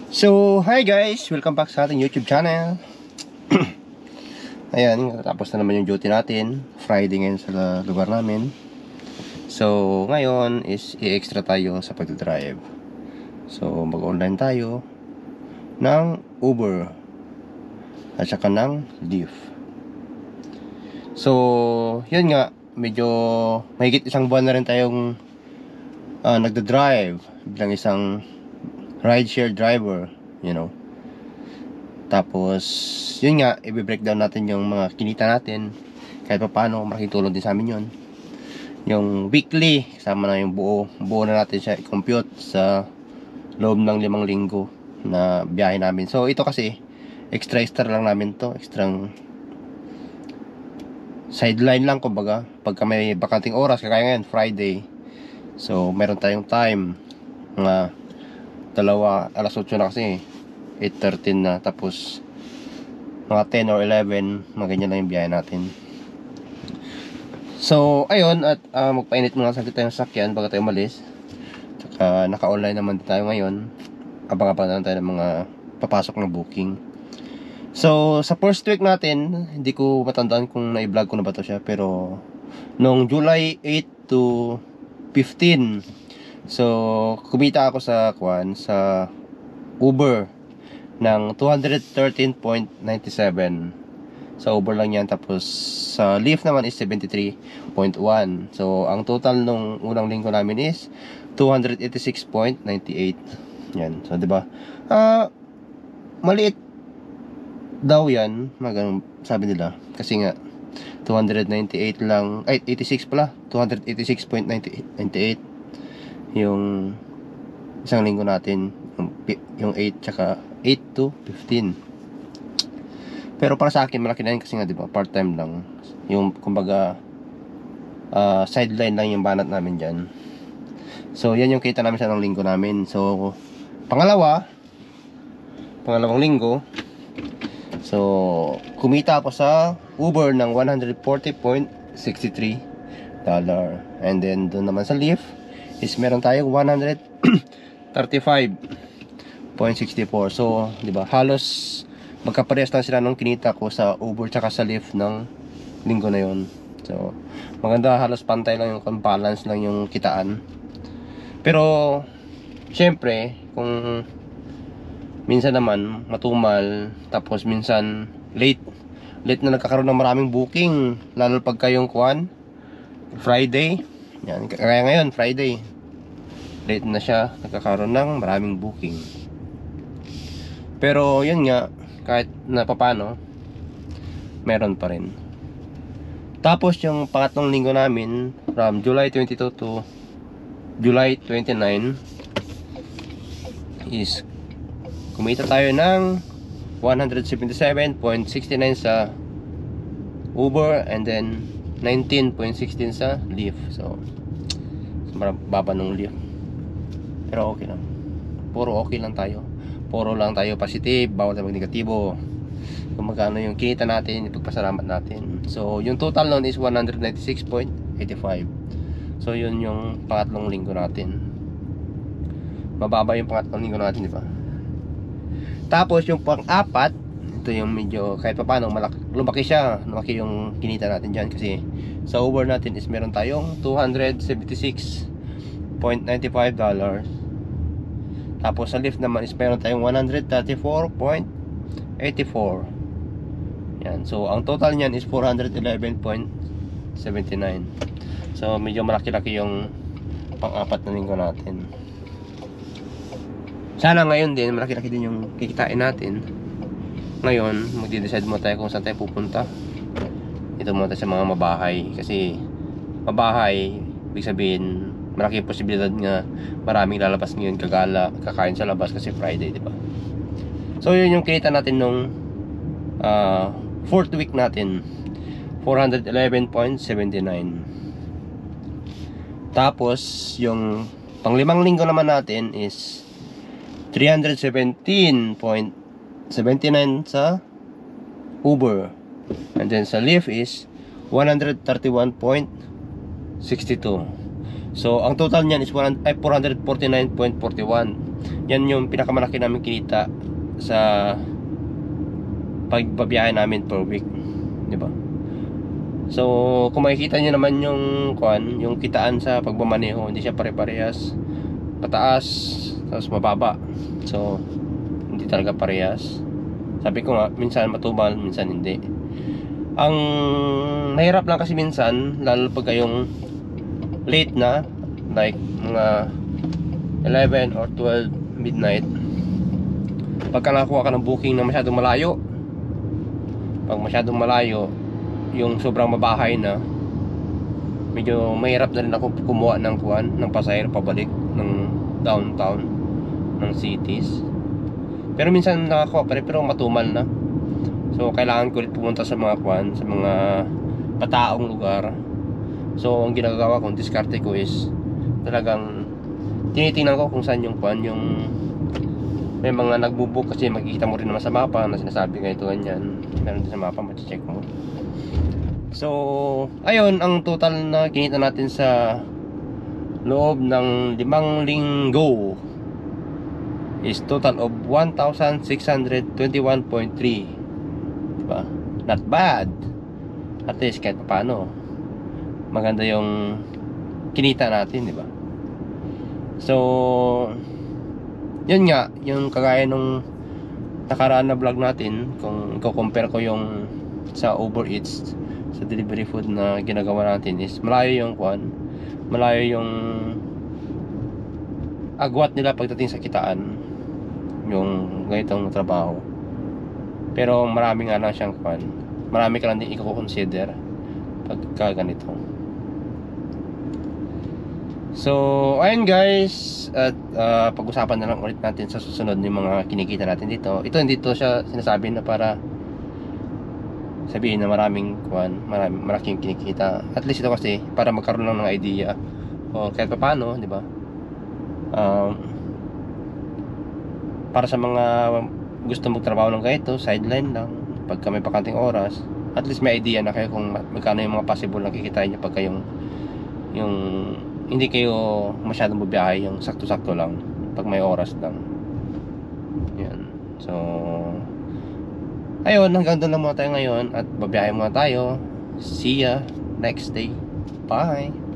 So, hi guys! Welcome back sa ating YouTube channel. Ayan, tapos na naman yung duty natin. Friday ngayon sa lugar namin. So, ngayon is i-extra tayo sa pag-drive. So, mag-online tayo ng Uber at saka ng Lyft. So, yun nga, medyo mahigit isang buwan na rin tayong nagda-drive bilang isang rideshare driver, you know. Tapos, yun nga, i-breakdown natin yung mga kinita natin. Kahit pa paano, malaking tulong din sa amin yun. Yung weekly, kasama na yung buo na natin siya i-compute sa loob ng 5 linggo na biyahe namin. So, ito kasi, extra lang namin to. Extrang sideline lang, kumbaga. Pagka may bakanting oras, kaya ngayon, Friday. So, meron tayong time. Mga alas 8 na kasi 8:13 na, tapos mga 10 or 11 mga ganyan lang yung biyahe natin. So ayun, at magpainit muna sa tayong sakyan bago tayo umalis. Tsaka naka-online naman tayo ngayon, abang-abang na tayo ng mga papasok na booking. So sa first week natin, hindi ko matandaan kung na-vlog ko na ba to siya, pero nung July 8 to 15, so kumita ako sa Uber ng 213.97 sa Uber lang yan. Tapos sa Lyft naman is 73.1. So ang total nung unang linggo namin is 286.98. Yan. So 'di ba? Maliit daw yan, magang sabi nila, kasi nga 298 lang, ay 86 pala, 286.98 yung isang linggo natin, yung 8 tsaka 8 to 15. Pero para sa akin malaki na yun, kasi nga 'di ba, part-time lang yung, kumbaga sideline lang yung banat namin diyan. So yan yung kita namin sa isang linggo namin. So pangalawang linggo, so kumita ako sa Uber ng $140.63. And then doon naman sa Lyft is meron tayong 135.64. So, 'di ba? Halos magkaparehas lang sila nung kinita ko sa Uber tsaka sa Lyft ng linggo na 'yon. So, maganda, halos pantay lang yung balance lang yung kitaan. Pero syempre, kung minsan naman matumal, tapos minsan late na nagkakaroon ng maraming booking, lalo pagka yung Friday. Yan, kaya ngayon Friday, late na siya, nagkakaroon ng maraming booking. Pero yun nga, kahit na papano, meron pa rin. Tapos yung pangatlong linggo namin, from July 22 to July 29, is kumita tayo ng 177.69 sa Uber, and then 19.16 sa Lyft. So baba nung Lyft, pero okay lang. Puro okay lang tayo. Puro lang tayo positive, bawal tayo mag-negatibo. Kung magkano yung kinita natin, ipagpasalamat natin. So yung total nun is 196.85. So yun yung pangatlong linggo natin. Mababa yung pangatlong linggo natin, di ba? Tapos yung pang-apat, ito yung medyo kahit pa paano lumaki siya. Lumaki yung kinita natin dyan, kasi sa Uber natin is meron tayong $276.95. Tapos sa Lyft naman is meron tayong 134.84. Yan. So ang total niyan is 411.79. So medyo malaki-laki yung pang-apat na linggo natin. Sana ngayon din malaki-laki din yung kikitain natin. Ngayon magde-decide muna tayo kung saan tayo pupunta. Ito muna tayo sa mga mabahay, kasi mabahay, ibig sabihin malaki yung posibilidad nga maraming lalabas ngayon, kakain sa labas kasi Friday, di ba? So yun yung kita natin nung 4th week natin, 411.79. Tapos yung pang-5 linggo naman natin is 317.79 sa Uber, and then sa Lyft is 131.62. So ang total niyan is 449.41. Yan yung pinakamalaki namin kinita sa pagbabiyahe namin per week, di ba? So kung makikita niyo naman yung yung kitaan sa pagmamaneho, hindi siya pare-parehas, pataas tapos mababa. So hindi talaga parehas. Sabi ko nga, minsan matubal, minsan hindi. Ang nahirap lang kasi minsan, lalo pag kayong late na, like mga 11 or 12 midnight, pagka nakakuha ka ng booking na masyadong malayo, pag masyadong malayo, yung sobrang mabahay na, medyo mahirap na rin ako kumuha ng pasahero pabalik ng downtown ng cities. Pero minsan nakakuha pa rin, pero matumal na. So kailangan ko ulit pumunta sa mga sa mga pataong lugar. So ang ginagawa kong diskarte ko is talagang tinitingnan ko kung saan yung yung may mga nagbubook, kasi makikita mo rin naman sa mapa na sinasabi ganito ganyan. Meron din sa mapa, ma-check mo. So ayun, ang total na kinita natin sa loob ng 5 linggo is total of 1,621.3, diba? Not bad. At least kahit paano maganda yung kinita natin, diba? So yun nga, yung kagaya nung nakaraan na vlog natin, kung i-compare ko yung sa Uber Eats, sa delivery food na ginagawa natin, is malayo yung agwat nila pagdating sa kitaan yung ganitong trabaho. Pero marami nga lang siyang marami ka lang din i-consider pagka ganito. So ayun guys, at pag-usapan na lang ulit natin sa susunod yung mga kinikita natin dito. Ito hindi to siya sinasabi na para sabihin na malaking kinikita. At least ito kasi para magkaroon lang ng idea o kahit paano, di ba? Para sa mga gusto magtrabaho ng ganito, sideline lang, pagka may pakanting oras, at least may idea na kayo kung magkano yung mga possible na kikitain nyo pagka yung hindi kayo masyadong bubiyahe, yung sakto-sakto lang pag may oras lang. Yan. So ayun, hanggang doon lang muna tayo ngayon at babiyahe muna tayo. See ya next day. Bye.